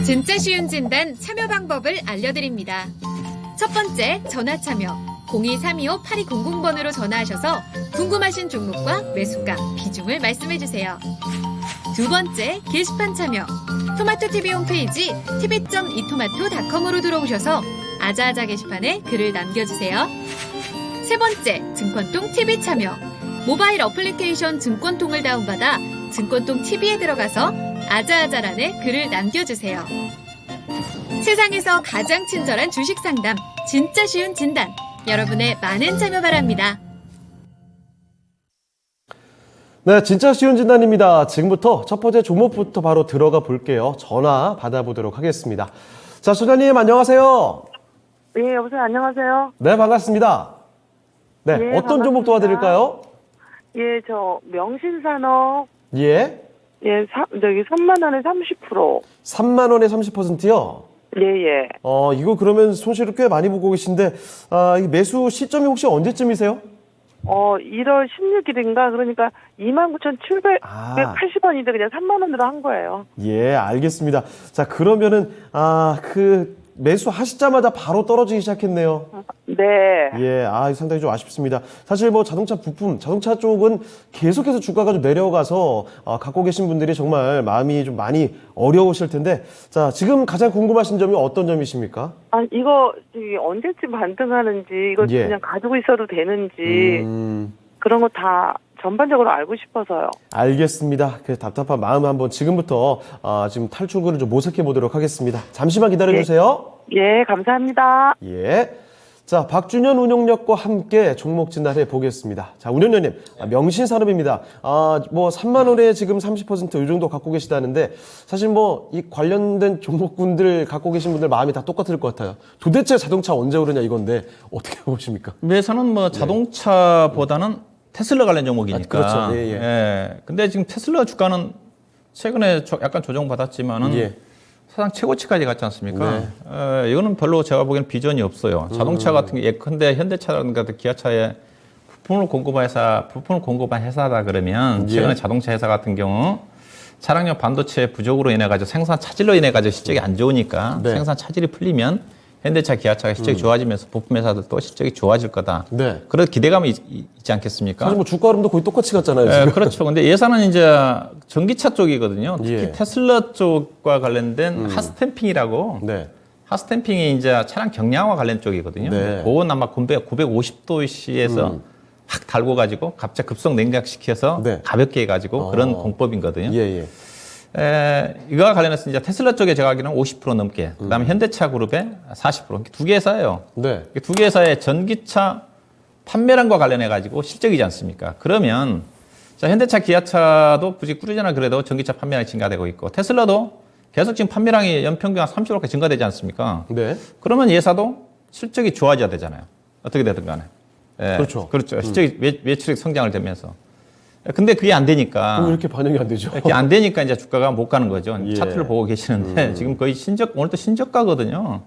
진짜 쉬운 진단 참여 방법을 알려드립니다. 첫 번째, 전화 참여. 02-325-8200번으로 전화하셔서 궁금하신 종목과 매수가, 비중을 말씀해주세요. 두 번째, 게시판 참여. 토마토TV 홈페이지 tv.이토마토.com으로 들어오셔서 아자아자 게시판에 글을 남겨주세요. 세 번째, 증권통 TV 참여. 모바일 어플리케이션 증권통을 다운받아 증권통 TV에 들어가서 아자아자란에 글을 남겨주세요. 세상에서 가장 친절한 주식 상담, 진짜 쉬운 진단. 여러분의 많은 참여 바랍니다. 네, 진짜 쉬운 진단입니다. 지금부터 첫 번째 종목부터 바로 들어가 볼게요. 전화 받아보도록 하겠습니다. 자, 소장님 안녕하세요. 예, 여보세요. 안녕하세요. 네, 반갑습니다. 네, 예, 어떤 반갑습니다. 종목 도와드릴까요? 예, 저 명신산업 예, 예, 3만 원에 30%. 3만 원에 30%요. 예, 예. 이거 그러면 손실을 꽤 많이 보고 계신데, 이 매수 시점이 혹시 언제쯤이세요? 1월 16일인가 그러니까 29,780원인데 그냥 3만 원으로 한 거예요. 예, 알겠습니다. 자, 그러면은 매수 하시자마자 바로 떨어지기 시작했네요. 네. 예, 상당히 좀 아쉽습니다. 사실 뭐 자동차 부품, 자동차 쪽은 계속해서 주가가 좀 내려가서 갖고 계신 분들이 정말 마음이 좀 많이 어려우실 텐데, 자, 지금 가장 궁금하신 점이 어떤 점이십니까? 이거 언제쯤 반등하는지, 이거 예. 그냥 가지고 있어도 되는지 그런 거 다 전반적으로 알고 싶어서요. 알겠습니다. 그 답답한 마음 한번 지금부터 지금 탈출구를 좀 모색해 보도록 하겠습니다. 잠시만 기다려 주세요. 예, 감사합니다. 예. 자, 박준현 운용력과 함께 종목 진단해 보겠습니다. 자, 운용력님, 명신산업입니다. 뭐 3만 원에 지금 30% 이 정도 갖고 계시다는데, 사실 뭐 이 관련된 종목군들 갖고 계신 분들 마음이 다 똑같을 것 같아요. 도대체 자동차 언제 오르냐 이건데 어떻게 보십니까? 매사는 뭐 자동차보다는 테슬라 관련 종목이니까. 그렇죠. 예, 예. 예. 근데 지금 테슬라 주가는 최근에 약간 조정받았지만은 예. 사상 최고치까지 갔지 않습니까? 이거는 별로 제가 보기에는 비전이 없어요. 자동차 같은 게 예컨대 현대차라든가 기아차에 부품을 공급한 회사다 그러면 최근에 예. 자동차 회사 같은 경우 차량용 반도체 부족으로 인해 가지고 생산 차질로 인해 가지고 실적이 안 좋으니까 네. 생산 차질이 풀리면 현대차, 기아차가 실적이 좋아지면서 부품 회사들도 실적이 좋아질 거다. 네. 그런 기대감이 있지 않겠습니까? 사실 뭐 주가 흐름도 거의 똑같이 갔잖아요. 지금. 그렇죠. 근데 예산은 이제 전기차 쪽이거든요. 특히 예. 테슬라 쪽과 관련된 핫스탬핑이라고. 네. 핫스탬핑이 이제 차량 경량화 관련 쪽이거든요. 네. 그건 아마 950도씨에서 확 달고 가지고 갑자기 급속 냉각시켜서 네. 가볍게 해가지고 그런 공법이거든요. 예, 예. 이거와 관련해서 이제 테슬라 쪽에 제가 알기로는 50% 넘게, 그다음에 현대차 그룹의 40%, 두 개 회사예요. 네. 두 개 회사의 전기차 판매량과 관련해 가지고 실적이지 않습니까? 그러면 자, 현대차, 기아차도 굳이 꾸준히 그래도 전기차 판매량이 증가되고 있고 테슬라도 계속 지금 판매량이 연평균 한 30%가 증가되지 않습니까? 네. 그러면 예사도 실적이 좋아져야 되잖아요. 어떻게 되든 간에. 그렇죠. 그렇죠. 실적이 매출액 성장을 되면서. 근데 그게 안 되니까. 왜 이렇게 반영이 안 되죠? 이렇게 안 되니까 이제 주가가 못 가는 거죠. 예. 차트를 보고 계시는데 지금 거의 오늘도 신저가거든요.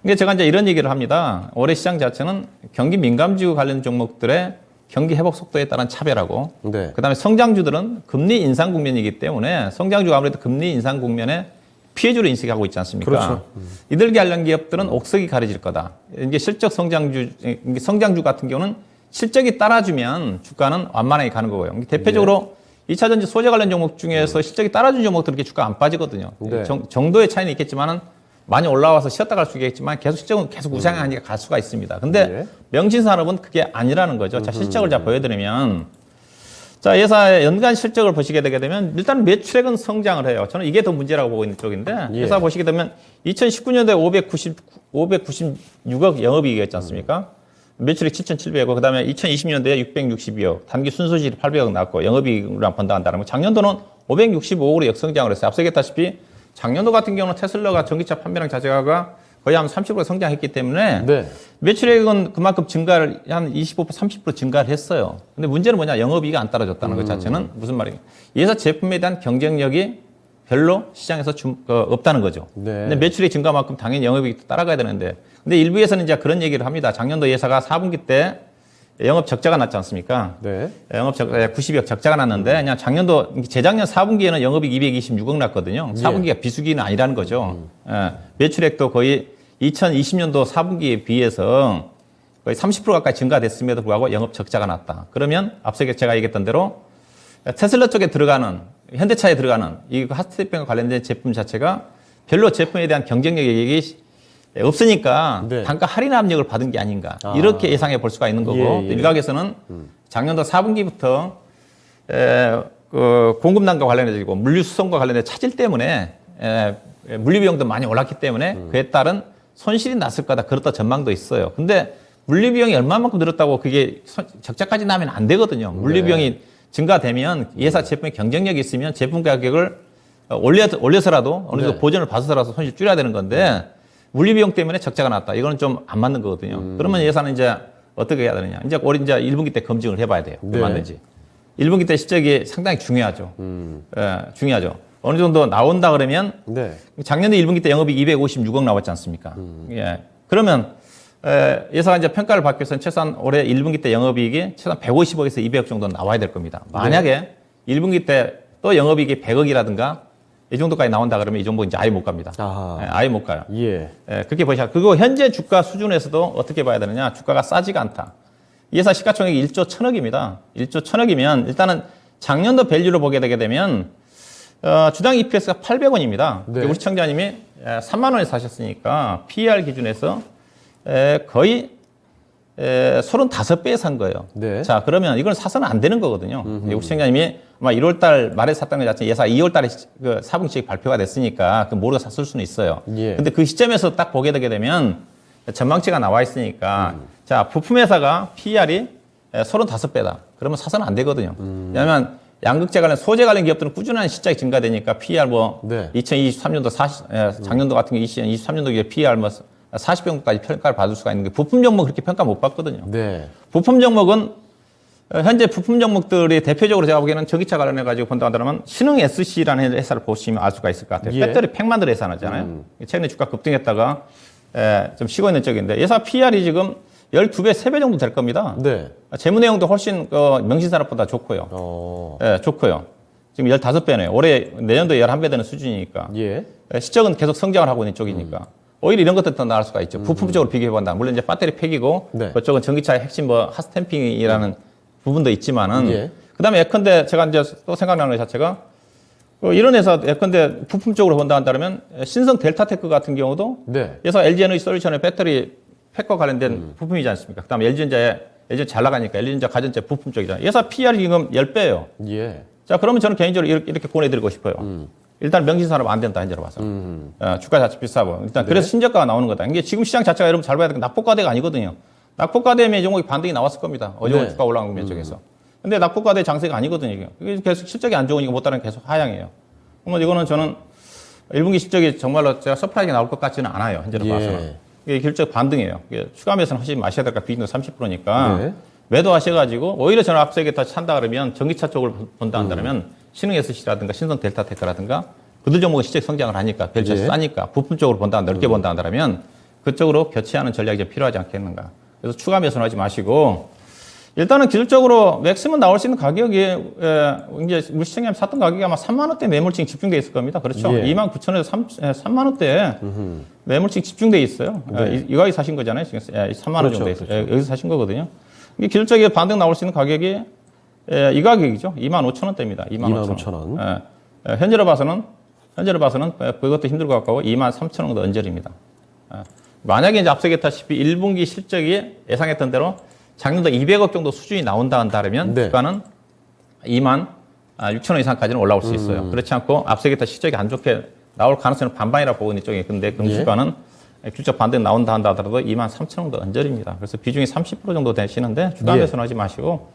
근데 제가 이제 이런 얘기를 합니다. 올해 시장 자체는 경기 민감지구 관련 종목들의 경기 회복 속도에 따른 차별하고 네. 그다음에 성장주들은 금리 인상 국면이기 때문에 성장주가 아무래도 금리 인상 국면에 피해주로 인식하고 있지 않습니까? 그렇죠. 이들 관련 기업들은 옥석이 가려질 거다. 이게 실적 성장주 같은 경우는 실적이 따라주면 주가는 완만하게 가는 거고요. 대표적으로 2차전지 소재 관련 종목 중에서 실적이 따라준 종목들은 이렇게 주가 안 빠지거든요. 네. 정도의 차이는 있겠지만은 많이 올라와서 쉬었다 갈 수 있겠지만 계속 실적은 계속 우상향하니까 갈 수가 있습니다. 근데 명신산업은 그게 아니라는 거죠. 자, 실적을 자 보여드리면 자, 회사의 연간 실적을 보시게 되게 되면 일단 매출액은 성장을 해요. 저는 이게 더 문제라고 보고 있는 쪽인데 회사 보시게 되면 2019년도에 596억 영업이익이었지 않습니까? 매출액 7,700억, 그 다음에 2020년도에 662억, 단기 순수실이 800억 나왔고 영업이익으로 번다한다는 거. 작년도는 565억으로 역성장을 했어요. 앞서 얘기했다시피 작년도 같은 경우는 테슬라가 전기차 판매량 자체가 거의 한 30% 성장했기 때문에 네. 매출액은 그만큼 증가를 한 25%, 30% 증가를 했어요. 근데 문제는 뭐냐? 영업이익이 안 떨어졌다는 것 자체는 무슨 말이에요? 이 회사 제품에 대한 경쟁력이 별로 시장에서 없다는 거죠. 네. 근데 매출액 증가만큼 당연히 영업이익도 따라가야 되는데 근데 일부에서는 이제 그런 얘기를 합니다. 작년도 예사가 4분기 때 영업 적자가 났지 않습니까? 네. 영업 적자 90억 적자가 났는데 그냥 작년도 재작년 4분기에는 영업이익 226억 났거든요. 4분기가 비수기는 아니라는 거죠. 예. 매출액도 거의 2020년도 4분기에 비해서 거의 30% 가까이 증가됐음에도 불구하고 영업 적자가 났다. 그러면 앞서 제가 얘기했던 대로 테슬라 쪽에 들어가는 현대차에 들어가는 이 하스테이프와 관련된 제품 자체가 별로 제품에 대한 경쟁력이 없으니까 네. 단가 할인 압력을 받은 게 아닌가 이렇게 예상해 볼 수가 있는 거고 예, 예. 일각에서는 작년도 4분기부터 그 공급난과 관련해서 물류 수송과 관련해 차질 때문에 물류 비용도 많이 올랐기 때문에 그에 따른 손실이 났을 거다 그렇다 전망도 있어요. 근데 물류 비용이 얼마만큼 늘었다고 그게 적자까지 나면 안 되거든요. 물류 비용이 증가되면 예사 제품의 경쟁력이 있으면 제품 가격을 올려서라도 어느 정도 네. 보전을 받아서라도 손실 줄여야 되는 건데 물류 비용 때문에 적자가 났다. 이거는 좀 안 맞는 거거든요. 그러면 예산은 이제 어떻게 해야 되느냐. 이제 올해 이제 1분기 때 검증을 해봐야 돼요. 네. 얼마든지. 1분기 때 실적이 상당히 중요하죠. 중요하죠. 어느 정도 나온다 그러면 네. 작년에 1분기 때 영업이 256억 나왔지 않습니까? 예. 그러면 예사가 이제 평가를 받기 위해서는 최소한 올해 1분기 때 영업이익이 최소한 150억에서 200억 정도 나와야 될 겁니다. 만약에 1분기 때 또 영업이익이 100억이라든가 이 정도까지 나온다 그러면 이 정도 이제 아예 못 갑니다. 아하. 예, 아예 못 가요. 예. 예, 그렇게 보셔야. 그리고 현재 주가 수준에서도 어떻게 봐야 되느냐? 주가가 싸지가 않다. 이 회사 시가총액이 1조 1000억입니다. 1조 1000억이면 일단은 작년도 밸류로 보게 되게 되면 주당 EPS가 800원입니다. 네. 우리 시청자님이 3만 원에 사셨으니까 PER 기준에서 거의 35배에 산 거예요. 네. 자, 그러면 이건 사서는 안 되는 거거든요. 우리 시청자님이 아마 1월 달 말에 샀다는 것 자체는 예사 2월 달에 그 4분기씩 발표가 됐으니까 그 모르고 샀을 수는 있어요. 예. 근데 그 시점에서 딱 보게 되게 되면 전망치가 나와 있으니까 자, 부품회사가 PER이 35배다. 그러면 사서는 안 되거든요. 왜냐하면 양극재 관련 소재 관련 기업들은 꾸준한 실적이 증가되니까 PER 뭐 네. 2023년도 작년도 같은 게 2023년도 기에 PER 뭐 40배 정도까지 평가를 받을 수가 있는 게 부품 종목 그렇게 평가 못 받거든요. 네. 부품 종목은 현재 부품 종목들이 대표적으로 제가 보기에는 전기차 관련해 가지고 본다 하더라면 신흥 SC라는 회사를 보시면 알 수가 있을 것 같아요. 예. 배터리 팩 만들 회사잖아요. 최근에 주가 급등했다가 좀 쉬고 있는 쪽인데 예사 PR이 지금 12배, 3배 정도 될 겁니다. 네. 재무 내용도 훨씬 명신산업보다 좋고요. 예, 좋고요. 지금 15배네요. 올해 내년도에 11배 되는 수준이니까. 예. 시적은 계속 성장을 하고 있는 쪽이니까. 오히려 이런 것들 더 나을 수가 있죠. 부품적으로 비교해본다. 물론 이제 배터리 팩이고 네. 그쪽은 전기차의 핵심 뭐 핫스탬핑이라는 부분도 있지만은 예. 그다음에 예컨대 제가 이제 또 생각나는 것 자체가 이런 회사 예컨대 부품적으로 본다 한다면 신성 델타테크 같은 경우도 네. 그래서 LG에너지 솔루션의 배터리 팩과 관련된 부품이지 않습니까? 그다음에 LG전자 잘 나가니까 LG전자 가전제 부품 쪽이잖아요. 회사 PR이 지금 10배예요. 예. 자, 그러면 저는 개인적으로 이렇게 권해드리고 싶어요. 일단 명신산업 안 된다, 현재로 봐서. 주가 자체 비싸고. 일단 그래서 신저가가 나오는 거다. 이게 지금 시장 자체가 여러분 잘 봐야 되는 낙폭과대가 아니거든요. 낙폭과대면 이 종목이 반등이 나왔을 겁니다. 어제 네. 주가 올라간 면 쪽에서. 근데 낙폭과대 장세가 아니거든요. 이게 계속 실적이 안 좋으니까 못 따르면 계속 하향해요. 그러면 이거는 저는 1분기 실적이 정말로 제가 서프라이즈가 나올 것 같지는 않아요. 현재로 예. 봐서는. 이게 실적 반등이에요. 이게 추가 매수는 하시지 마셔야 될까 비중도 30%니까. 네. 매도하셔가지고 오히려 저는 앞서 얘기했다 찬다 그러면 전기차 쪽을 본다 한다면 신흥 SC라든가 신성 델타테크라든가 그들 종목은 실적 성장을 하니까 벨차 예. 싸니까 부품 쪽으로 본다 넓게 본다 한다면 그쪽으로 교체하는 전략이 좀 필요하지 않겠는가. 그래서 추가 매수는 하지 마시고 일단은 기술적으로 맥시멈 나올 수 있는 가격이 이제 우리 시청자님 샀던 가격이 아마 3만 원대 매물층 집중돼 있을 겁니다. 그렇죠? 예. 29,000원에서 3만 원대 매물층 집중돼 있어요. 네. 이 가격에 사신 거잖아요. 지금 3만 원 그렇죠, 정도 있어요. 그렇죠. 여기서 사신 거거든요. 이게 기술적인 반등 나올 수 있는 가격이 이 가격이죠. 25,000원대입니다. 25,000원. 현재로 봐서는 그것도 힘들고 가까워 23,000원 정도 언저리입니다. 만약에 이제 앞서 얘기했다시피 1분기 실적이 예상했던 대로 작년도 200억 정도 수준이 나온다 한다면 네. 주가는 26,000원 이상까지는 올라올 수 있어요. 그렇지 않고 앞서 얘기했다 실적이 안 좋게 나올 가능성은 반반이라고 보고 있는 쪽에 근데 그 예. 주가는 실적 반등 나온다 한다 하더라도 23,000원 정도 언저리입니다. 그래서 비중이 30% 정도 되시는데 주가 예. 매수는 하지 마시고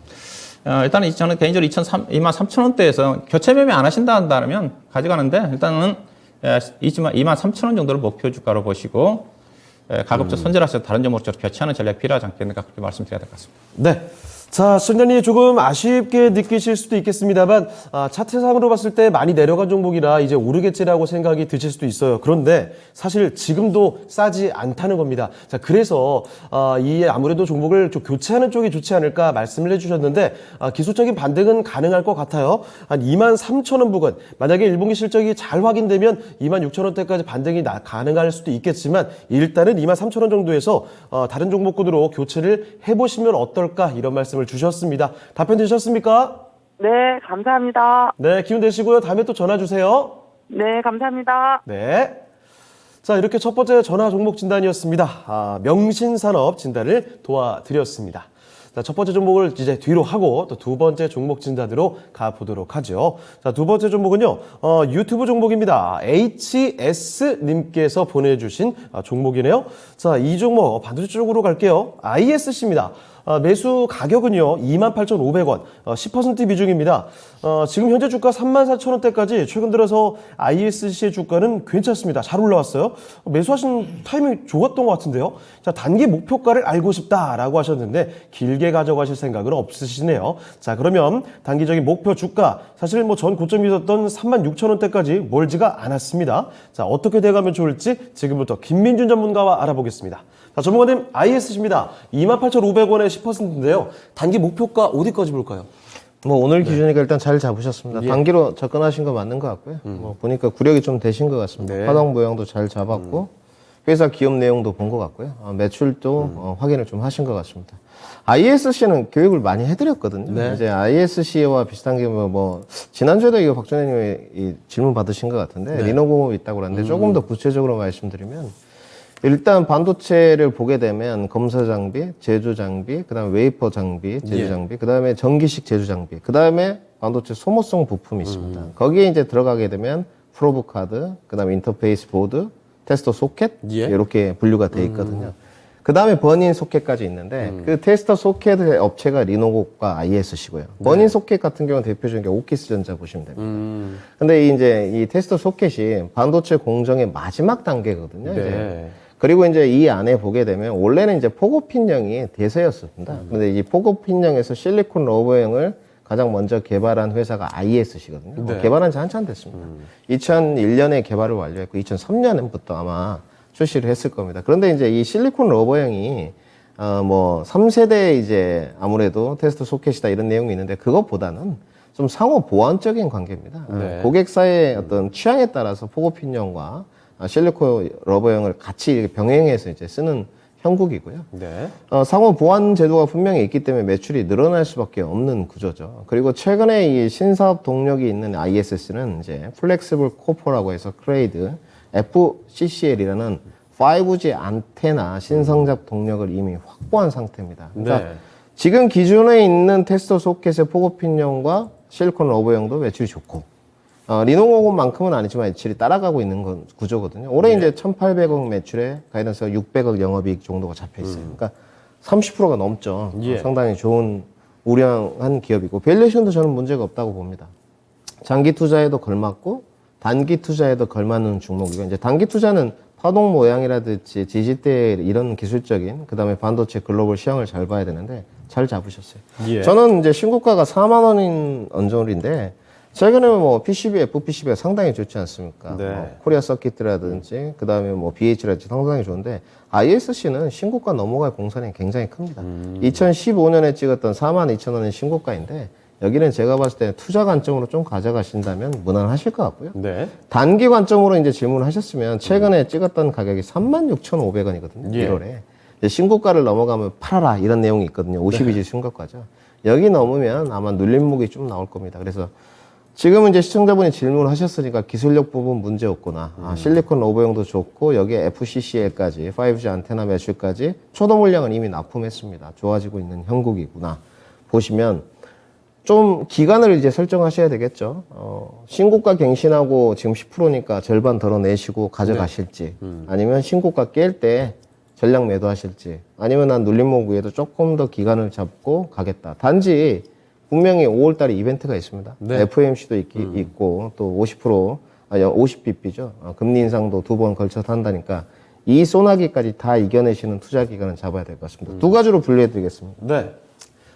일단은 저는 개인적으로 23,000원대에서 교체 매매 안 하신다 한다면 가져가는데 일단은 23,000원 정도를 목표 주가로 보시고 가급적 손절하셔서 다른 종목으로 교체하는 전략이 필요하지 않겠는가 그렇게 말씀드려야 될 것 같습니다. 네. 자, 시청자님 조금 아쉽게 느끼실 수도 있겠습니다만 차트상으로 봤을 때 많이 내려간 종목이라 이제 오르겠지라고 생각이 드실 수도 있어요. 그런데 사실 지금도 싸지 않다는 겁니다. 자, 그래서 이 아무래도 종목을 좀 교체하는 쪽이 좋지 않을까 말씀을 해주셨는데 기술적인 반등은 가능할 것 같아요. 한 23,000원 부근, 만약에 1분기 실적이 잘 확인되면 26,000원대까지 반등이 가능할 수도 있겠지만 일단은 23,000원 정도에서 다른 종목군으로 교체를 해보시면 어떨까 이런 말씀을 주셨습니다. 답변 되셨습니까? 네, 감사합니다. 네, 기운 되시고요. 다음에 또 전화 주세요. 네, 감사합니다. 네. 자, 이렇게 첫 번째 전화 종목 진단이었습니다. 명신산업 진단을 도와드렸습니다. 자, 첫 번째 종목을 이제 뒤로 하고 또 두 번째 종목 진단으로 가보도록 하죠. 자, 두 번째 종목은요, 유튜브 종목입니다. HS님께서 보내주신 종목이네요. 자, 이 종목 반도체 쪽으로 갈게요. ISC입니다. 매수 가격은요 28,500원, 10% 비중입니다. 지금 현재 주가 34,000원대까지 최근 들어서 ISC의 주가는 괜찮습니다. 잘 올라왔어요. 매수하신 타이밍 좋았던 것 같은데요. 자, 단기 목표가를 알고 싶다라고 하셨는데 길게 가져가실 생각은 없으시네요. 자, 그러면 단기적인 목표 주가 사실 뭐 전 고점이 있었던 36,000원대까지 멀지가 않았습니다. 자, 어떻게 돼가면 좋을지 지금부터 김민준 전문가와 알아보겠습니다. 자, 전문가님, ISC입니다. 28,500원에 10%인데요. 단기 목표가 어디까지 볼까요? 뭐 오늘 기준이니까 일단 잘 잡으셨습니다. 예. 단기로 접근하신 거 맞는 것 같고요. 뭐 보니까 구력이 좀 되신 것 같습니다. 네. 파동 모양도 잘 잡았고 회사 기업 내용도 본 것 같고요. 매출도 확인을 좀 하신 것 같습니다. ISC는 교육을 많이 해드렸거든요. 네. 이제 ISC와 비슷한 게 뭐 지난주에도 이거 박준혜님이 이 질문 받으신 것 같은데 네. 리노공업이 있다고 그러는데 조금 더 구체적으로 말씀드리면 일단 반도체를 보게 되면 검사 장비, 제조 장비, 그다음에 웨이퍼 장비, 제조 예. 장비, 그다음에 전기식 제조 장비, 그다음에 반도체 소모성 부품이 있습니다. 거기에 이제 들어가게 되면 프로브 카드, 그다음에 인터페이스 보드, 테스터 소켓 예. 이렇게 분류가 돼 있거든요. 그다음에 버닌 소켓까지 있는데 그 테스터 소켓 업체가 리노고과 ISC고요. 버닌 소켓 같은 경우는 대표적인 게 오키스 전자 보시면 됩니다. 근데 이제 이 테스터 소켓이 반도체 공정의 마지막 단계거든요. 이제. 네. 그리고 이제 이 안에 보게 되면 원래는 이제 포고핀형이 대세였습니다. 근데 이 포고핀형에서 실리콘 러버형을 가장 먼저 개발한 회사가 ISC거든요. 네. 개발한 지 한참 됐습니다. 2001년에 개발을 완료했고 2003년부터 아마 출시를 했을 겁니다. 그런데 이제 이 실리콘 러버형이 뭐 3세대 이제 아무래도 테스트 소켓이다 이런 내용이 있는데 그것보다는 좀 상호 보완적인 관계입니다. 네. 고객사의 어떤 취향에 따라서 포고핀형과 실리콘 러버형을 같이 이렇게 병행해서 이제 쓰는 형국이고요. 네. 상호 보완 제도가 분명히 있기 때문에 매출이 늘어날 수밖에 없는 구조죠. 그리고 최근에 이 신사업 동력이 있는 ISC는 이제 플렉시블 코퍼라고 해서 크레이드 FCCL이라는 5G 안테나 신성장 동력을 이미 확보한 상태입니다. 그러니까 네. 지금 기존에 있는 테스터 소켓의 포고핀형과 실리콘 러버형도 매출이 좋고 리노공업만큼은 아니지만 매출이 따라가고 있는 건 구조거든요. 올해 이제 1,800억 매출에 가이던스가 600억 영업이익 정도가 잡혀 있어요. 그러니까 30%가 넘죠. 예. 상당히 좋은 우량한 기업이고 밸류에이션도 저는 문제가 없다고 봅니다. 장기 투자에도 걸맞고 단기 투자에도 걸맞는 종목이고 이제 단기 투자는 파동 모양이라든지 지지대 이런 기술적인 그다음에 반도체 글로벌 시황을 잘 봐야 되는데 잘 잡으셨어요. 예. 저는 이제 신고가가 4만 원인 언저리인데 최근에 뭐 PCB, FPCB가 상당히 좋지 않습니까? 네. 뭐 코리아 서킷이라든지 그다음에 뭐 BH라든지 상당히 좋은데 ISC는 신고가 넘어갈 공산이 굉장히 큽니다. 2015년에 찍었던 4만 2천 원의 신고가인데 여기는 제가 봤을 때 투자 관점으로 좀 가져가신다면 무난하실 것 같고요. 네. 단기 관점으로 이제 질문을 하셨으면 최근에 찍었던 가격이 36,500원이거든요. 예. 1월에. 이제 신고가를 넘어가면 팔아라 이런 내용이 있거든요. 52주 신고가죠. 여기 넘으면 아마 눌림목이 좀 나올 겁니다. 그래서 지금은 이제 시청자분이 질문을 하셨으니까 기술력 부분 문제 없구나. 실리콘 러버형도 좋고 여기에 FCCL까지 5G 안테나 매출까지 초도 물량은 이미 납품했습니다. 좋아지고 있는 형국이구나. 보시면 좀 기간을 이제 설정하셔야 되겠죠. 신고가 갱신하고 지금 10%니까 절반 덜어내시고 가져가실지 아니면 신고가 깰 때 전량 매도하실지 아니면 난 눌림목 위에도 조금 더 기간을 잡고 가겠다. 단지 분명히 5월달에 이벤트가 있습니다. 네. FOMC도 있고 또 50bp죠. 금리 인상도 2번 걸쳐서 한다니까 이 소나기까지 다 이겨내시는 투자 기간은 잡아야 될 것 같습니다. 두 가지로 분류해 드리겠습니다. 네.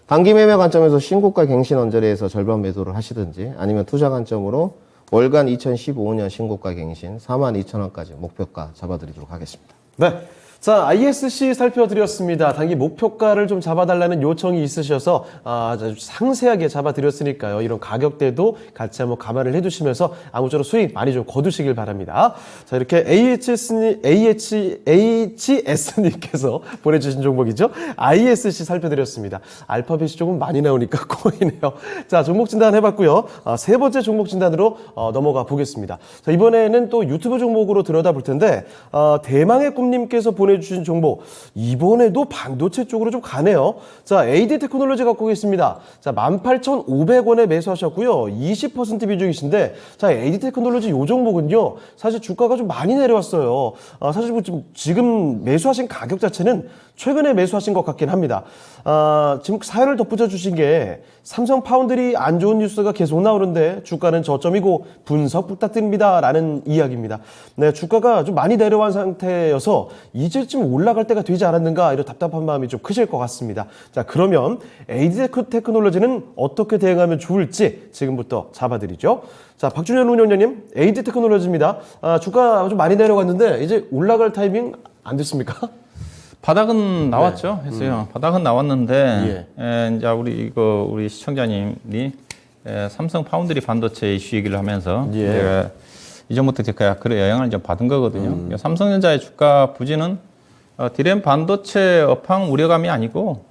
단기 매매 관점에서 신고가 갱신 언저리에서 절반 매도를 하시든지 아니면 투자 관점으로 월간 2015년 신고가 갱신 42,000원까지 목표가 잡아드리도록 하겠습니다. 네. 자, ISC 살펴드렸습니다. 단기 목표가를 좀 잡아달라는 요청이 있으셔서 아주 상세하게 잡아드렸으니까요. 이런 가격대도 같이 한번 감안을 해두시면서 아무쪼록 수익 많이 좀 거두시길 바랍니다. 자, 이렇게 HS님께서 보내주신 종목이죠. ISC 살펴드렸습니다. 알파벳이 조금 많이 나오니까 꼬이네요. 자, 종목 진단 해봤고요. 세 번째 종목 진단으로 넘어가 보겠습니다. 자, 이번에는 또 유튜브 종목으로 들여다볼 텐데 대망의 꿈님께서 보내주신 종목 이번에도 반도체 쪽으로 좀 가네요. 자, AD 테크놀로지 갖고 계십니다. 자, 18,500원에 매수하셨고요. 20% 비중이신데 자, AD 테크놀로지 이 종목은요. 사실 주가가 좀 많이 내려왔어요. 사실 뭐 지금 매수하신 가격 자체는 최근에 매수하신 것 같긴 합니다. 지금 사연을 덧붙여 주신 게 삼성 파운드리 안 좋은 뉴스가 계속 나오는데 주가는 저점이고 분석 부탁드립니다 라는 이야기입니다. 네, 주가가 좀 많이 내려간 상태여서 이제쯤 올라갈 때가 되지 않았는가 이런 답답한 마음이 좀 크실 것 같습니다. 자, 그러면 AD 테크놀로지는 어떻게 대응하면 좋을지 지금부터 잡아드리죠. 자, 박준현 운영자님, AD 테크놀로지입니다. 주가 좀 많이 내려갔는데 이제 올라갈 타이밍 안 됐습니까? 바닥은 나왔죠. 했어요. 바닥은 나왔는데 이제 우리 시청자님이 삼성 파운드리 반도체 이슈 얘기를 하면서 제가 이전부터 제가 그런 영향을 좀 받은 거거든요. 삼성전자의 주가 부진은 디램 반도체 업황 우려감이 아니고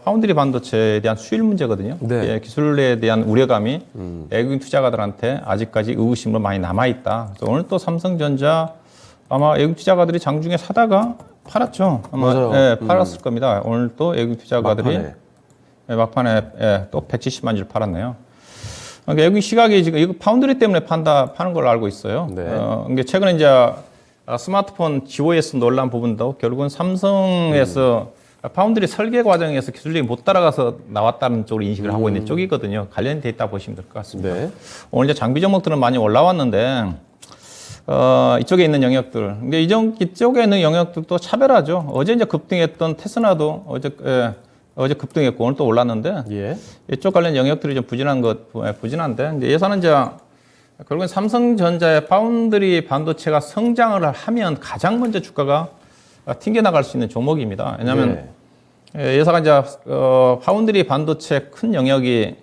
파운드리 반도체에 대한 수율 문제거든요. 네. 기술에 대한 우려감이 외국인 투자가들한테 아직까지 의구심으로 많이 남아 있다. 그래서 오늘 또 삼성전자 아마 외국인 투자가들이 장중에 사다가 팔았죠. 아마 맞아요. 팔았을 겁니다. 오늘 또 외국인 투자가들이 막판에 또 170만 주를 팔았네요. 그러니까 외국인 시각이 지금 이거 파운드리 때문에 파는 걸로 알고 있어요. 네. 이게 최근에 이제 스마트폰 GOS 논란 부분도 결국은 삼성에서 파운드리 설계 과정에서 기술력이 못 따라가서 나왔다는 쪽으로 인식을 하고 있는 쪽이거든요. 관련돼 있다 보시면 될 것 같습니다. 네. 오늘 이제 장비 종목들은 많이 올라왔는데 이쪽에 있는 영역들. 근데 이쪽에 있는 영역들도 차별하죠. 어제 이제 급등했던 테스나도 어제 급등했고 오늘 또 올랐는데 이쪽 관련 영역들이 좀 부진한데 이제 예산은 이제 결국엔 삼성전자의 파운드리 반도체가 성장을 하면 가장 먼저 주가가 튕겨나갈 수 있는 종목입니다. 왜냐하면 예사가 이제 파운드리 반도체 큰 영역이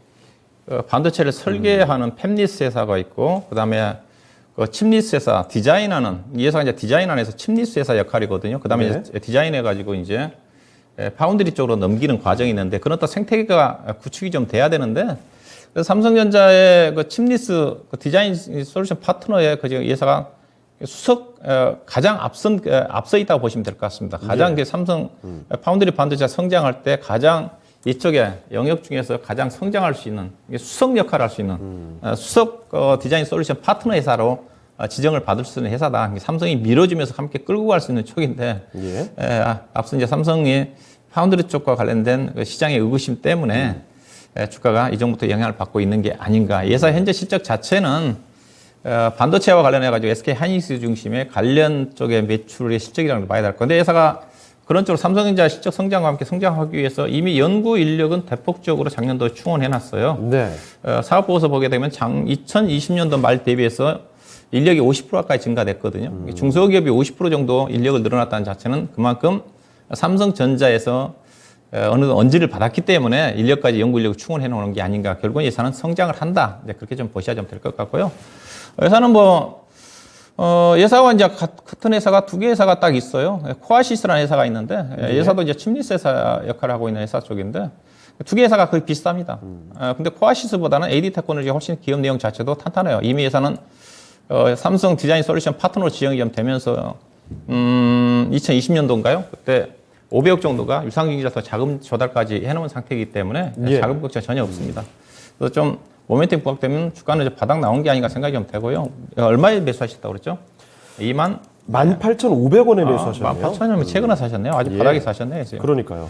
반도체를 설계하는 팹리스 회사가 있고 그다음에 칩리스 회사 디자인하는 이 회사가 이제 디자인하면서 칩리스 회사 역할이거든요. 그다음에 이제 디자인해가지고 이제 파운드리 쪽으로 넘기는 과정이 있는데 그런 또 생태계가 구축이 좀 돼야 되는데 그래서 삼성전자의 그 칩리스 디자인 솔루션 파트너의 그 회사가 가장 앞서 있다고 보시면 될 것 같습니다. 가장 삼성 파운드리 반도체가 성장할 때 가장 이쪽에 영역 중에서 가장 성장할 수 있는 수석 역할을 할 수 있는 수석 디자인 솔루션 파트너 회사로 지정을 받을 수 있는 회사다. 삼성이 밀어주면서 함께 끌고 갈 수 있는 쪽인데 앞서 이제 삼성이 파운드리 쪽과 관련된 시장의 의구심 때문에 주가가 이전부터 영향을 받고 있는 게 아닌가. 예사 현재 실적 자체는 반도체와 관련해가지고 SK 하이닉스 중심의 관련 쪽의 매출의 실적이라는 걸 봐야 될 건데 예사가 그런 쪽으로 삼성전자 실적 성장과 함께 성장하기 위해서 이미 연구 인력은 대폭적으로 작년도에 충원해놨어요. 네. 사업 보고서 보게 되면 2020년도 말 대비해서 인력이 50% 가까이 증가됐거든요. 중소기업이 50% 정도 인력을 늘어났다는 자체는 그만큼 삼성전자에서 어느 언지를 받았기 때문에 인력까지 연구 인력을 충원해 놓는 게 아닌가. 결국은 예산은 성장을 한다. 이제 그렇게 좀 보셔야 좀 될 것 같고요. 예산은 예사와 이제 같은 회사가 두 개 회사가 딱 있어요. 코아시스라는 회사가 있는데 예사도 이제 칩리스 회사 역할을 하고 있는 회사 쪽인데 두 개 회사가 거의 비슷합니다. 근데 코아시스보다는 AD 테크놀로지가 훨씬 기업 내용 자체도 탄탄해요. 이미 회사는 삼성 디자인 솔루션 파트너 지정이 좀 되면서 2020년도인가요? 그때 500억 정도가 유상증자서 자금 조달까지 해놓은 상태이기 때문에 자금 걱정 전혀 없습니다. 그래서 좀 모멘텀 부각되면 주가는 이제 바닥 나온 게 아닌가 생각이 좀 되고요. 얼마에 매수하셨다고 그랬죠? 18,500원에 매수하셨네요. 18,000원이면 최근에 사셨네요. 아직 바닥에 사셨네요. 그러니까요.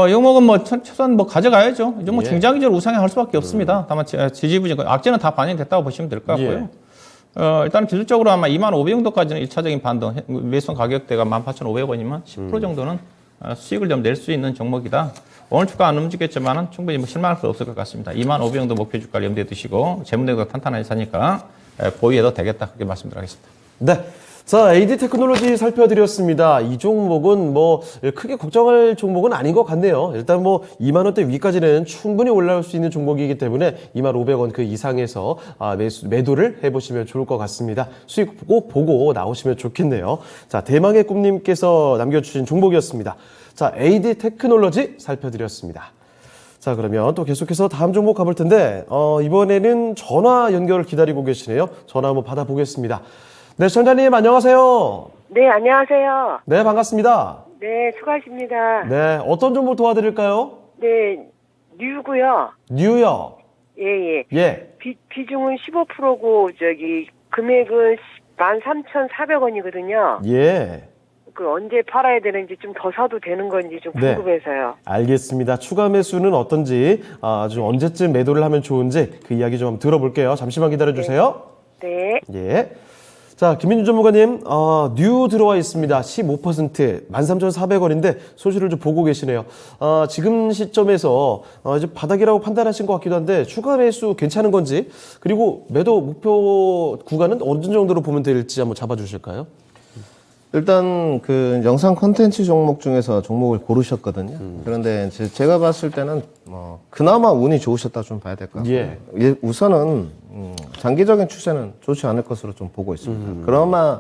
이 종목은 최소한 가져가야죠. 이 종목 중장기적으로 우상향할 수밖에 없습니다. 다만 지지부진 악재는 다 반영됐다고 보시면 될 것 같고요. 일단 기술적으로 아마 25,000 정도까지는 1차적인 반등, 매수한 가격대가 18,500원이면 10% 정도는 수익을 좀 낼 수 있는 종목이다. 오늘 주가 안 움직였지만은 충분히 뭐 실망할 수 없을 것 같습니다. 25,500원도 목표 주가를 염두에 두시고 재무내도 탄탄하게 사니까 보유해도 되겠다. 그렇게 말씀드리겠습니다. 네. 자, AD 테크놀로지 살펴드렸습니다. 이 종목은 뭐 크게 걱정할 종목은 아닌 것 같네요. 일단 뭐 2만 원대 위까지는 충분히 올라올 수 있는 종목이기 때문에 2,500원 그 이상에서 매도를 해보시면 좋을 것 같습니다. 수익 꼭 보고 나오시면 좋겠네요. 자, 대망의 꿈님께서 남겨주신 종목이었습니다. 자, AD 테크놀로지 살펴드렸습니다. 자, 그러면 또 계속해서 다음 종목 가볼 텐데 이번에는 전화 연결을 기다리고 계시네요. 전화 한번 받아보겠습니다. 네, 시청자님 안녕하세요. 네, 안녕하세요. 네, 반갑습니다. 네, 수고하십니다. 네, 어떤 정보 도와드릴까요? 네, 뉴고요. 뉴요. 예, 예. 예. 비중은 15%고 금액은 13,400원이거든요. 예. 그 언제 팔아야 되는지 좀 더 사도 되는 건지 좀 네. 궁금해서요. 알겠습니다. 추가 매수는 어떤지, 좀 언제쯤 매도를 하면 좋은지 그 이야기 좀 한번 들어볼게요. 잠시만 기다려주세요. 네. 예. 자, 김민주 전문가님, 뉴 들어와 있습니다. 15%, 13,400원인데 소식을 좀 보고 계시네요. 지금 시점에서 이제 바닥이라고 판단하신 것 같기도 한데 추가 매수 괜찮은 건지, 그리고 매도 목표 구간은 어느 정도로 보면 될지 한번 잡아주실까요? 일단 그 영상 콘텐츠 종목 중에서 종목을 고르셨거든요. 그런데 제가 봤을 때는 그나마 운이 좋으셨다 좀 봐야 될 것 같고요. 예. 우선은 장기적인 추세는 좋지 않을 것으로 좀 보고 있습니다. 그나마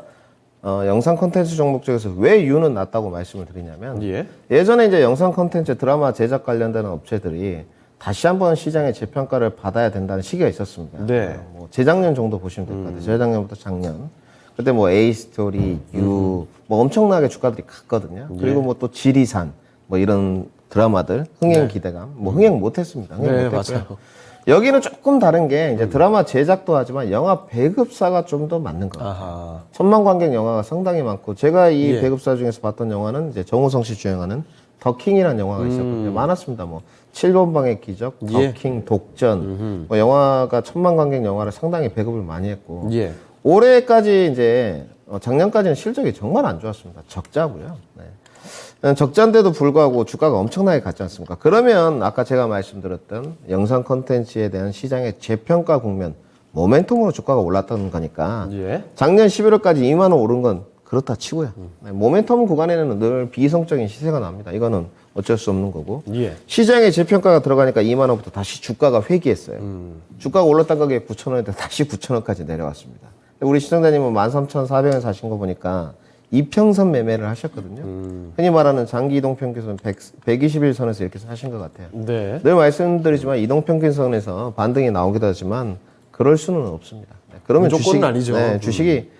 영상 콘텐츠 종목 중에서 왜 유는 낮다고 말씀을 드리냐면 예. 예전에 이제 영상 콘텐츠 드라마 제작 관련되는 업체들이 다시 한번 시장의 재평가를 받아야 된다는 시기가 있었습니다. 네. 뭐 재작년 정도 보시면 될 것 같아요. 재작년부터 작년. 그때 뭐 A-스토리, 유, 뭐 엄청나게 주가들이 갔거든요. 그리고 뭐 또 지리산, 뭐 이런 드라마들, 흥행 기대감, 뭐 흥행 못했습니다. 흥행 네, 못했고요. 맞아요. 여기는 조금 다른 게 이제 드라마 제작도 하지만 영화 배급사가 좀 더 맞는 것 같아요. 아하. 천만 관객 영화가 상당히 많고 제가 이 예. 배급사 중에서 봤던 영화는 이제 정우성 씨 주연하는 더킹이라는 영화가 있었거든요. 많았습니다. 뭐 7번 방의 기적, 예. 더킹, 독전, 뭐 영화가 천만 관객 영화를 상당히 배급을 많이 했고 예. 올해까지 이제 작년까지는 실적이 정말 안 좋았습니다. 적자고요. 네. 적자인데도 불구하고 주가가 엄청나게 갔지 않습니까? 그러면 아까 제가 말씀드렸던 영상 콘텐츠에 대한 시장의 재평가 국면, 모멘텀으로 주가가 올랐다는 거니까 예. 작년 11월까지 2만 원 오른 건 그렇다 치고요. 네, 모멘텀 구간에는 늘 비이성적인 시세가 납니다. 이거는 어쩔 수 없는 거고. 예. 시장의 재평가가 들어가니까 2만 원부터 다시 주가가 회귀했어요. 주가가 올랐던 가격이 9,000원인데 다시 9,000원까지 내려왔습니다. 우리 시청자님은 13,400원 사신 거 보니까 이평선 매매를 하셨거든요. 흔히 말하는 장기 이동평균선 121선에서 이렇게 사신 것 같아요. 네. 늘 말씀드리지만 이동평균선에서 반등이 나오기도 하지만 그럴 수는 없습니다. 네, 그러면 무조건은 아니죠. 네, 주식이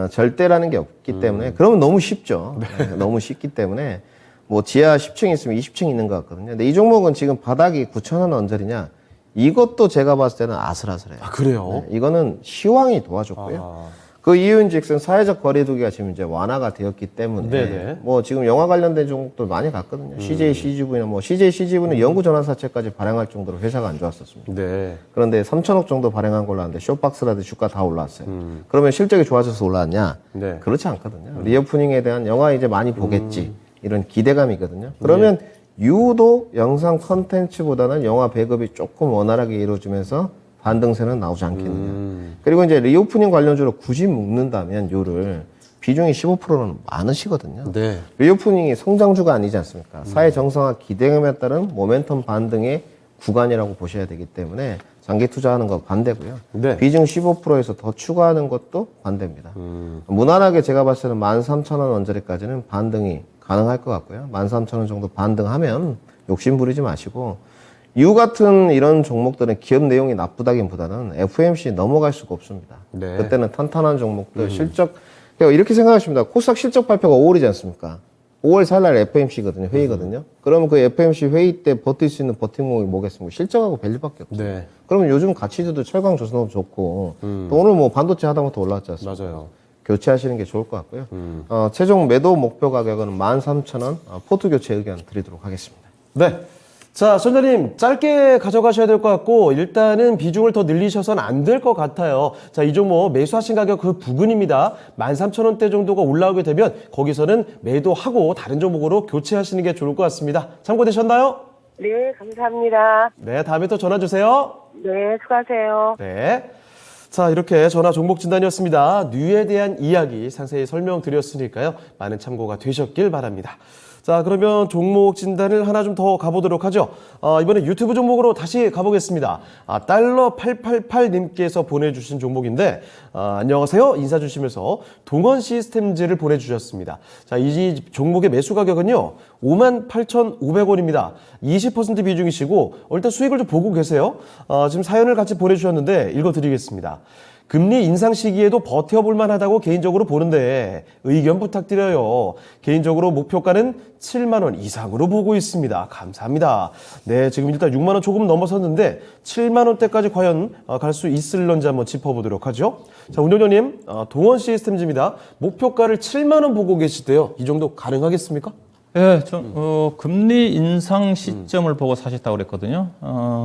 절대라는 게 없기 때문에 그러면 너무 쉽죠. 네, 너무 쉽기 때문에 뭐 지하 10층 있으면 20층 있는 것 같거든요. 근데 이 종목은 지금 바닥이 9,000원 언저리냐 이것도 제가 봤을 때는 아슬아슬해요. 아, 그래요? 네, 이거는 시황이 도와줬고요. 그 이유인즉슨 사회적 거리두기가 지금 이제 완화가 되었기 때문에 네네. 뭐 지금 영화 관련된 종목들 많이 갔거든요. CJ CGV나 뭐 CJ CGV는 연구 전환사채까지 발행할 정도로 회사가 안 좋았었습니다. 네. 그런데 3천억 정도 발행한 걸로 아는데 쇼박스라든지 주가 다 올라왔어요. 그러면 실적이 좋아져서 올라왔냐? 네. 그렇지 않거든요. 리오프닝에 대한 영화 이제 많이 보겠지 이런 기대감이거든요. 그러면 유도 영상 컨텐츠보다는 영화 배급이 조금 원활하게 이루어지면서 반등세는 나오지 않겠느냐. 그리고 이제 리오프닝 관련주로 굳이 묶는다면 유를 비중이 15%는 많으시거든요. 네. 리오프닝이 성장주가 아니지 않습니까? 사회 정상화 기대감에 따른 모멘텀 반등의 구간이라고 보셔야 되기 때문에 장기 투자하는 거 반대고요. 네. 비중 15%에서 더 추가하는 것도 반대입니다. 무난하게 제가 봤을 때는 13,000원 언저리까지는 반등이 가능할 것 같고요. 13,000원 정도 반등하면 욕심 부리지 마시고 유 같은 이런 종목들은 기업 내용이 나쁘다기보다는 FOMC 넘어갈 수가 없습니다. 네. 그때는 탄탄한 종목들 실적 이렇게 생각하십니다. 코스닥 실적 발표가 5월이지 않습니까? 5월 4일 날 FOMC거든요. 회의거든요. 그러면 그 FOMC 회의 때 버틸 수 있는 버팀목이 뭐겠습니까? 실적하고 밸류밖에 없어요. 네. 그러면 요즘 가치주도 철강 조선업 좋고 또 오늘 뭐 반도체 하다못해 올라왔지 않습니까? 맞아요. 교체하시는 게 좋을 것 같고요. 최종 매도 목표 가격은 13,000원 포트 교체 의견 드리도록 하겠습니다. 네. 자, 선장님, 짧게 가져가셔야 될 것 같고, 일단은 비중을 더 늘리셔서는 안 될 것 같아요. 자, 이 종목 매수하신 가격 그 부근입니다. 13,000원대 정도가 올라오게 되면 거기서는 매도하고 다른 종목으로 교체하시는 게 좋을 것 같습니다. 참고되셨나요? 네, 감사합니다. 네, 다음에 또 전화 주세요. 네, 수고하세요. 네. 자, 이렇게 전화 종목 진단이었습니다. 뉘에 대한 이야기 상세히 설명드렸으니까요. 많은 참고가 되셨길 바랍니다. 자, 그러면 종목 진단을 하나 좀 더 가보도록 하죠. 이번에 유튜브 종목으로 다시 가보겠습니다. 달러 888님께서 보내주신 종목인데, 안녕하세요. 인사 주시면서 동원 시스템즈를 보내주셨습니다. 자, 이 종목의 매수 가격은요, 58,500원입니다. 20% 비중이시고, 일단 수익을 좀 보고 계세요. 지금 사연을 같이 보내주셨는데, 읽어드리겠습니다. 금리 인상 시기에도 버텨볼 만하다고 개인적으로 보는데 의견 부탁드려요. 개인적으로 목표가는 7만 원 이상으로 보고 있습니다. 감사합니다. 네, 지금 일단 6만 원 조금 넘어섰는데 7만 원대까지 과연 갈 수 있을런지 한번 짚어보도록 하죠. 자, 운영자님, 동원 시스템즈입니다. 목표가를 7만 원 보고 계시대요. 이 정도 가능하겠습니까? 예, 금리 인상 시점을 보고 사셨다고 그랬거든요.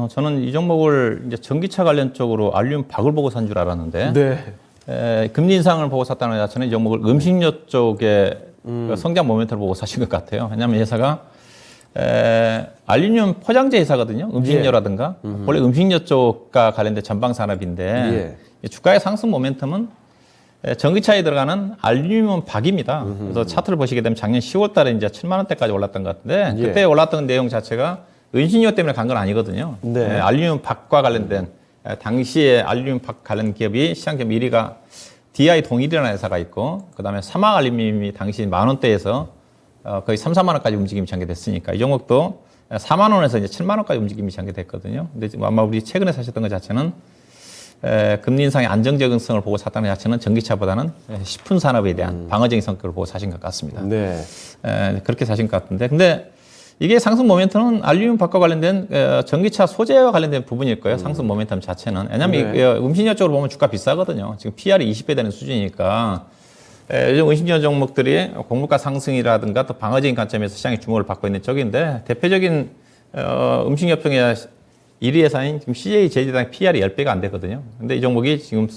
저는 이 종목을 이제 전기차 관련 쪽으로 알륨 박을 보고 산 줄 알았는데, 네. 금리 인상을 보고 샀다는 자체는 이 종목을 음식료 쪽에 성장 모멘트를 보고 사신 것 같아요. 왜냐하면 회사가 알루미늄 포장재 회사거든요. 음식료라든가. 원래 음식료 쪽과 관련된 전방 산업인데, 주가의 상승 모멘텀은 전기차에 들어가는 알루미늄 박입니다. 그래서 차트를 보시게 되면 작년 10월 달에 이제 7만 원대까지 올랐던 것 같은데, 그때 올랐던 내용 자체가 음식료 때문에 간 건 아니거든요. 네. 알루미늄 박과 관련된, 당시에 알루미늄 박 관련 기업이 시장점 1위가 DI 동일이라는 회사가 있고, 그 다음에 사막 알루미늄이 당시 10,000원대에서 거의 3, 4만 원까지 움직임이 전개됐으니까, 이 종목도 4만 원에서 이제 7만 원까지 움직임이 전개됐거든요. 근데 지금 아마 우리 최근에 사셨던 것 자체는 금리 인상의 안정적성을 보고 샀다는 자체는 전기차보다는 식품 산업에 대한 방어적인 성격을 보고 사신 것 같습니다. 네. 그렇게 사신 것 같은데, 근데 이게 상승 모멘텀은 알루미늄 박과 관련된 전기차 소재와 관련된 부분일 거예요. 상승 모멘텀 자체는. 왜냐하면 네. 음식료 쪽으로 보면 주가 비싸거든요. 지금 PR이 20배 되는 수준이니까 요즘 음식료 종목들이 공급가 상승이라든가 또 방어적인 관점에서 시장의 주목을 받고 있는 쪽인데, 대표적인 음식료병의 1위 회사인 지금 CJ 제재당 PR이 10배가 안 되거든요. 근데 이 종목이 지금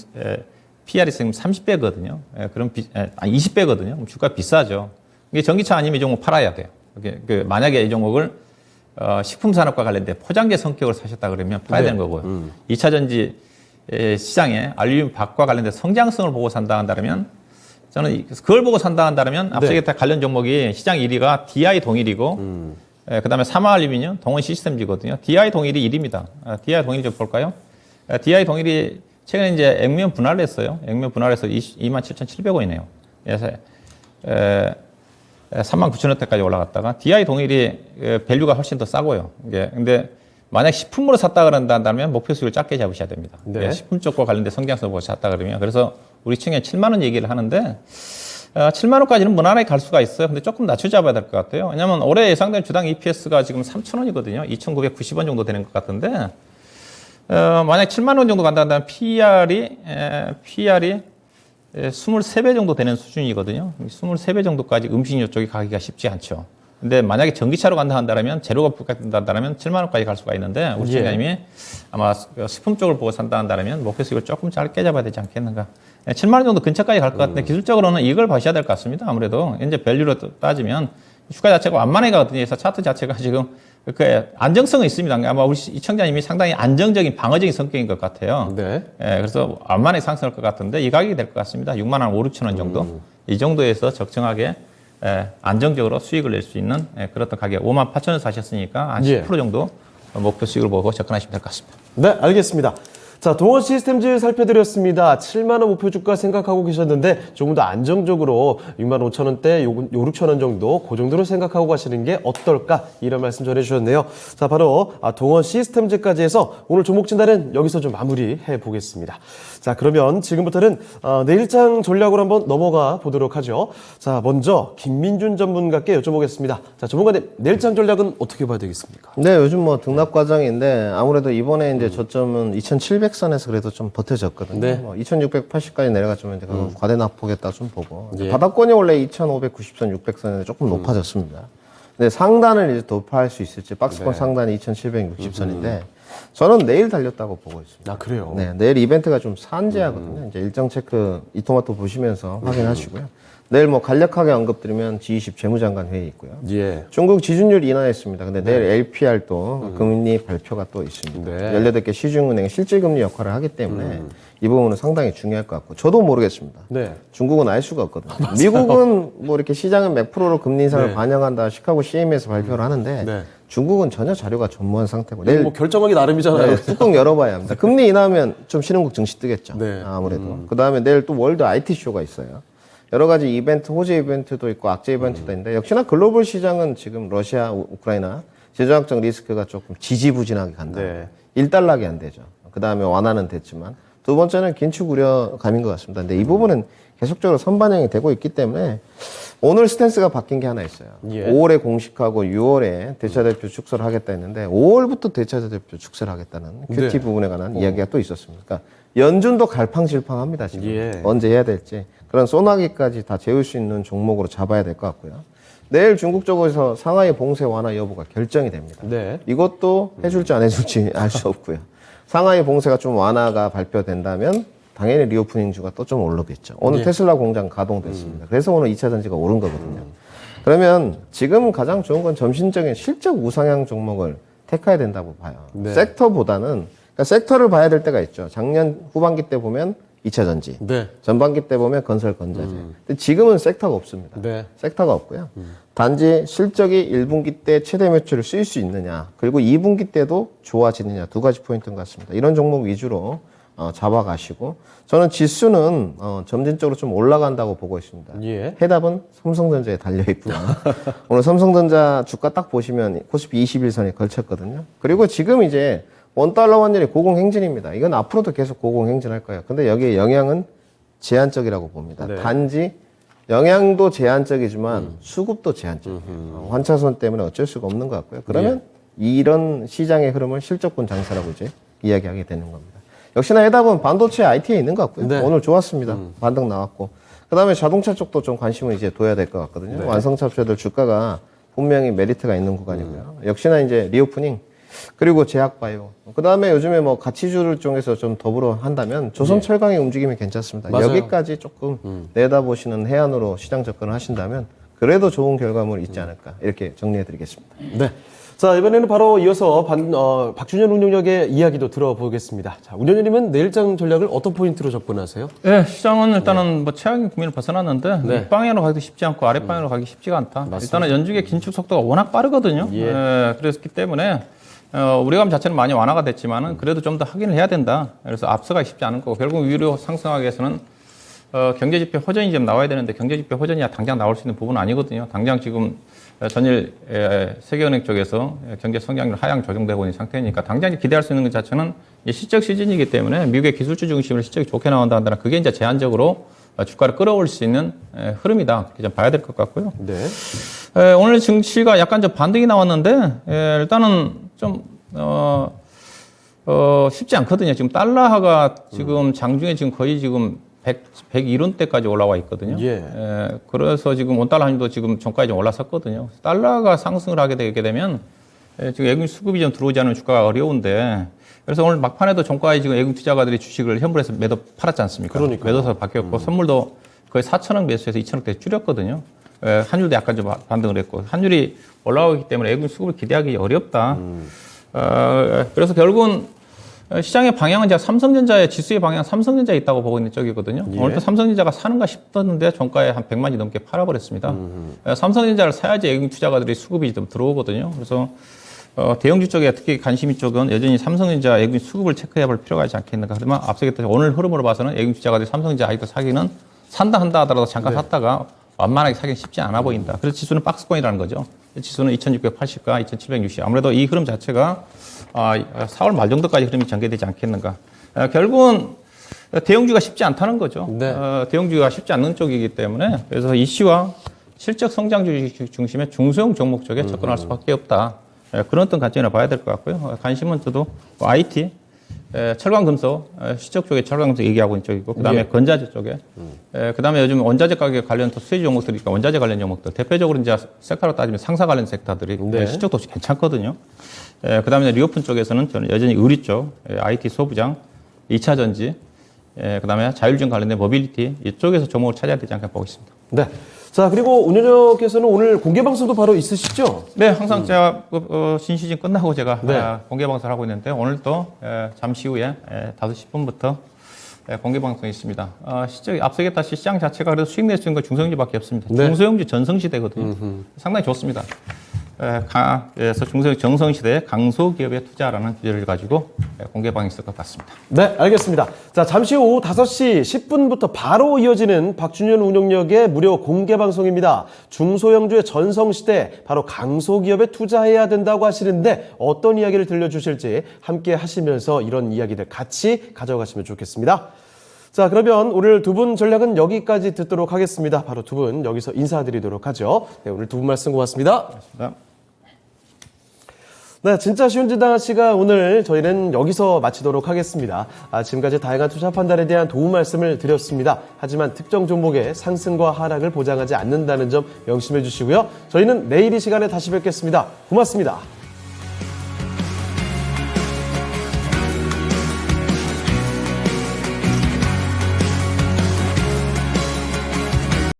PR이 지금 30배거든요. 그럼 20배거든요. 그럼 주가 비싸죠. 이게 전기차 아니면 이 종목 팔아야 돼요. 만약에 이 종목을 식품 산업과 관련된 포장재 성격을 사셨다 그러면 팔아야 되는 거고요. 2차 전지 시장에 알루미늄 박과 관련된 성장성을 보고 산다 한다면, 저는 그걸 보고 산다 한다면 앞서 얘기했던 관련 종목이 시장 1위가 DI 동일이고, 그 다음에 사마알루미늄, 동원 시스템즈거든요. DI 동일이 1위입니다. DI 동일 좀 볼까요? DI 동일이 최근에 이제 액면 분할을 했어요. 액면 분할해서 27,700원이네요. 그래서 39,000원대까지 올라갔다가, DI 동일이 밸류가 훨씬 더 싸고요. 이게 근데 만약 식품으로 샀다 그런다면 목표 수익을 작게 잡으셔야 됩니다. 네. 식품 쪽과 관련된 성장성을 보고 샀다 그러면, 그래서 우리 청년 7만 원 얘기를 하는데, 7만 원까지는 무난하게 갈 수가 있어요. 근데 조금 낮춰 잡아야 될 것 같아요. 왜냐하면 올해 예상된 주당 EPS가 지금 3,000원이거든요. 2,990원 정도 되는 것 같은데, 만약 7만 원 정도 간다 한다면 PR이 23배 정도 되는 수준이거든요. 23배 정도까지 음식료 쪽이 가기가 쉽지 않죠. 근데 만약에 전기차로 간다 한다면, 재료가 붙는다면 7만 원까지 갈 수가 있는데, 우리 총장님이 아마 식품 쪽을 보고 산다 한다면 목표 수익을 조금 짧게 잡아야 되지 않겠는가. 7만 원 정도 근처까지 갈 것 같은데, 기술적으로는 이걸 봐셔야 될 것 같습니다. 아무래도 이제 밸류로 따지면 주가 자체가 완만해 가거든요. 그래서 차트 자체가 지금 그 안정성은 있습니다. 아마 우리 시청자님이 상당히 안정적인 방어적인 성격인 것 같아요. 네. 그래서 완만하게 상승할 것 같은데, 이 가격이 될 것 같습니다. 6만 원, 5, 6천 원 정도. 이 정도에서 적정하게 안정적으로 수익을 낼 수 있는 그런 가격. 58,000원 사셨으니까 한 10% 정도 목표 수익을 보고 접근하시면 될 것 같습니다. 네, 알겠습니다. 자, 동원 시스템즈 살펴드렸습니다. 7만 원 목표 주가 생각하고 계셨는데 조금 더 안정적으로 6만 5천 원대, 5, 6천 원 정도 그 정도로 생각하고 가시는 게 어떨까, 이런 말씀 전해주셨네요. 자, 바로 동원 시스템즈까지 해서 오늘 종목 진단은 여기서 좀 마무리해 보겠습니다. 자, 그러면 지금부터는 내일장 전략으로 한번 넘어가 보도록 하죠. 자, 먼저 김민준 전문가께 여쭤보겠습니다. 자, 전문가님, 내일장 전략은 어떻게 봐야 되겠습니까? 네, 요즘 뭐 등락 과정인데, 아무래도 이번에 이제 저점은 2,700선에서 그래도 좀 버텨졌거든요. 네. 뭐 2,680까지 내려갔지만 이제 그건 과대납폭했다 좀 보고. 예. 바닥권이 원래 2,590선, 600선에 조금 높아졌습니다. 근데 상단을 이제 돌파할 수 있을지 박스권 상단이 2,760선인데 저는 내일 달렸다고 보고 있습니다. 아, 그래요? 네, 내일 이벤트가 좀 산재하거든요. 이제 일정 체크 이토마토 보시면서 확인하시고요. 내일 뭐 간략하게 언급드리면 G20 재무장관 회의 있고요. 예. 중국 지준율 인하했습니다. 근데 내일 LPR도 금리 발표가 또 있습니다. 네. 18개 시중은행의 실질금리 역할을 하기 때문에 이 부분은 상당히 중요할 것 같고 저도 모르겠습니다. 네. 중국은 알 수가 없거든요. 미국은 뭐 이렇게 시장은 몇 프로로 금리 인상을 네. 반영한다 시카고 CM에서 발표를 하는데 네. 중국은 전혀 자료가 전무한 상태고 내일 뭐 결정하기 나름이잖아요. 네, 뚜껑 열어봐야 합니다. 금리 인하하면 좀 신흥국 증시 뜨겠죠. 네. 아무래도. 그 다음에 내일 또 월드 IT 쇼가 있어요. 여러 가지 이벤트, 호재 이벤트도 있고 악재 이벤트도 있는데 역시나 글로벌 시장은 지금 러시아, 우크라이나 제조학적 리스크가 조금 지지부진하게 간다. 네. 일단락이 안 되죠. 그 다음에 완화는 됐지만 두 번째는 긴축 우려감인 것 같습니다. 근데 이 부분은 계속적으로 선반영이 되고 있기 때문에 오늘 스탠스가 바뀐 게 하나 있어요. 예. 5월에 공식하고 6월에 대차대표 축소를 하겠다 했는데 5월부터 대차대표 축소를 하겠다는 큐티 네. 부분에 관한 이야기가 또 있었습니다. 그러니까 연준도 갈팡질팡합니다. 지금 예. 언제 해야 될지 그런 소나기까지 다 재울 수 있는 종목으로 잡아야 될 것 같고요. 내일 중국 쪽에서 상하이 봉쇄 완화 여부가 결정이 됩니다. 네. 이것도 해줄지 안 해줄지 알 수 없고요. 상하이 봉쇄가 좀 완화가 발표된다면 당연히 리오프닝주가 또 좀 오르겠죠. 오늘 예. 테슬라 공장 가동됐습니다. 그래서 오늘 2차 전지가 오른 거거든요. 그러면 지금 가장 좋은 건 점진적인 실적 우상향 종목을 택해야 된다고 봐요. 네. 섹터보다는 그러니까 섹터를 봐야 될 때가 있죠. 작년 후반기 때 보면 2차 전지, 네. 전반기 때 보면 건설 건자재. 근데 지금은 섹터가 없습니다. 네. 섹터가 없고요. 단지 실적이 1분기 때 최대 매출을 쓸 수 있느냐, 그리고 2분기 때도 좋아지느냐 두 가지 포인트인 것 같습니다. 이런 종목 위주로 잡아가시고 저는 지수는 점진적으로 좀 올라간다고 보고 있습니다. 예. 해답은 삼성전자에 달려있고요. 오늘 삼성전자 주가 딱 보시면 코스피 21선에 걸쳤거든요. 그리고 지금 이제 $1 환율이 고공행진입니다. 이건 앞으로도 계속 고공행진할 거예요. 근데 여기에 영향은 제한적이라고 봅니다. 네. 단지 영향도 제한적이지만 수급도 제한적이에요. 환차손 때문에 어쩔 수가 없는 것 같고요. 그러면 이런 시장의 흐름을 실적분 장세라고 이제 이야기하게 되는 겁니다. 역시나 해답은 반도체 IT에 있는 것 같고요. 네. 오늘 좋았습니다. 반등 나왔고. 그 다음에 자동차 쪽도 좀 관심을 이제 둬야 될 것 같거든요. 네. 완성차주들 주가가 분명히 메리트가 있는 구간이고요. 역시나 이제 리오프닝, 그리고 제약바이오. 그 다음에 요즘에 뭐 가치주를 중에서 좀 더불어 한다면 조선철강의 움직임이 괜찮습니다. 맞아요. 여기까지 조금 내다보시는 해안으로 시장 접근을 하신다면 그래도 좋은 결과물이 있지 않을까. 이렇게 정리해드리겠습니다. 네. 자, 이번에는 바로 이어서 박준현 운용력의 이야기도 들어보겠습니다. 자, 운용력님은 내일장 전략을 어떤 포인트로 접근하세요? 네, 시장은 일단은 뭐 최악의 국면을 벗어났는데 네. 윗방향으로 가기도 쉽지 않고 아랫방향으로 가기 쉽지가 않다. 일단은 연준의 긴축 속도가 워낙 빠르거든요. 예. 그랬기 때문에 우려감 자체는 많이 완화가 됐지만은 그래도 좀 더 확인을 해야 된다. 그래서 앞서가기 쉽지 않은 거고 결국 위로 상승하기 위해서는 경제지표 호전이 좀 나와야 되는데 경제지표 호전이 당장 나올 수 있는 부분은 아니거든요. 당장 지금 전일 세계은행 쪽에서 경제 성장률 하향 조정되고 있는 상태니까 당장 기대할 수 있는 것 자체는 실적 시즌이기 때문에 미국의 기술주 중심으로 실적이 좋게 나온다 한다면 그게 이제 제한적으로 주가를 끌어올 수 있는 흐름이다. 그렇게 좀 봐야 될 것 같고요. 네. 오늘 증시가 약간 좀 반등이 나왔는데 일단은 좀 쉽지 않거든요. 지금 달러가 지금 장중에 지금 거의 지금 101원대까지 올라와 있거든요. 예. 그래서 지금 원달러 환율도 지금 종가에 좀 올라섰거든요. 달러가 상승을 하게 되게 되면 지금 외국인 수급이 좀 들어오지 않으면 주가가 어려운데 그래서 오늘 막판에도 종가에 지금 외국인 투자가들이 주식을 현물에서 매도 팔았지 않습니까? 그러니까요. 매도서 바뀌었고 선물도 거의 4천억 매수해서 2천억대 줄였거든요. 환율도 약간 좀 반등을 했고 환율이 올라오기 때문에 외국인 수급을 기대하기 어렵다. 그래서 결국은 시장의 방향은 제가 삼성전자의 지수의 방향은 삼성전자에 있다고 보고 있는 쪽이거든요. 예. 오늘도 삼성전자가 사는가 싶었는데 종가에 한 100만이 넘게 팔아버렸습니다. 삼성전자를 사야지 외국인 투자가들이 수급이 좀 들어오거든요. 그래서 대형주 쪽에 특히 관심이 쪽은 여전히 삼성전자 외국인 수급을 체크해야 볼 필요가 있지 않겠는가. 그러면 앞서 얘기했듯이 오늘 흐름으로 봐서는 외국인 투자가들이 삼성전자 아직도 사기는 산다 한다 하더라도 잠깐 샀다가 완만하게 사기는 쉽지 않아 보인다. 그래서 지수는 박스권이라는 거죠. 지수는 2680과 2760. 아무래도 이 흐름 자체가 4월 말 정도까지 흐름이 전개되지 않겠는가. 결국은 대형주가 쉽지 않다는 거죠. 네. 대형주가 쉽지 않는 쪽이기 때문에 그래서 이슈와 실적 성장주 중심의 중소형 종목 쪽에 접근할 수밖에 없다. 그런 어떤 관점이라 봐야 될 것 같고요. 관심은 저도 IT 철강금속, 시적 쪽에 철강금속 얘기하고 있는 쪽이고, 그 다음에 건자재 쪽에, 그 다음에 요즘 원자재 가격 관련 또 수혜주 종목들이니까 원자재 관련 종목들, 대표적으로 이제 섹터로 따지면 상사 관련 섹터들이 네. 시적도 괜찮거든요. 그 다음에 리오픈 쪽에서는 저는 여전히 의리 쪽, IT 소부장, 2차 전지, 그 다음에 자율주행 관련된 모빌리티, 이쪽에서 종목을 찾아야 되지 않을까 보고 있습니다. 네. 자, 그리고 운영력께서는 오늘 공개 방송도 바로 있으시죠? 네, 항상 제가 신시즌 끝나고 제가 네. 공개 방송을 하고 있는데 오늘도 잠시 후에 5시 10분부터 공개 방송이 있습니다. 시장 앞서 얘기했다시피 시장 자체가 그래도 수익 낼 수 있는 건 중소형주밖에 없습니다. 네. 중소형주 전성시대거든요. 상당히 좋습니다. 그래서 중소형 정성시대의 강소기업에 투자라는 주제를 가지고 공개 방송이 있을 것 같습니다. 네, 알겠습니다. 자, 잠시 후 5시 10분부터 바로 이어지는 박준현 운영력의 무료 공개 방송입니다. 중소형주의 전성시대, 바로 강소기업에 투자해야 된다고 하시는데 어떤 이야기를 들려주실지 함께 하시면서 이런 이야기들 같이 가져가시면 좋겠습니다. 자, 그러면 오늘 두 분 전략은 여기까지 듣도록 하겠습니다. 바로 두 분 여기서 인사드리도록 하죠. 네, 오늘 두 분 말씀 고맙습니다. 네, 진짜 쉬운 진단 씨가 오늘 저희는 여기서 마치도록 하겠습니다. 지금까지 다양한 투자 판단에 대한 도움 말씀을 드렸습니다. 하지만 특정 종목의 상승과 하락을 보장하지 않는다는 점 명심해 주시고요. 저희는 내일 이 시간에 다시 뵙겠습니다. 고맙습니다.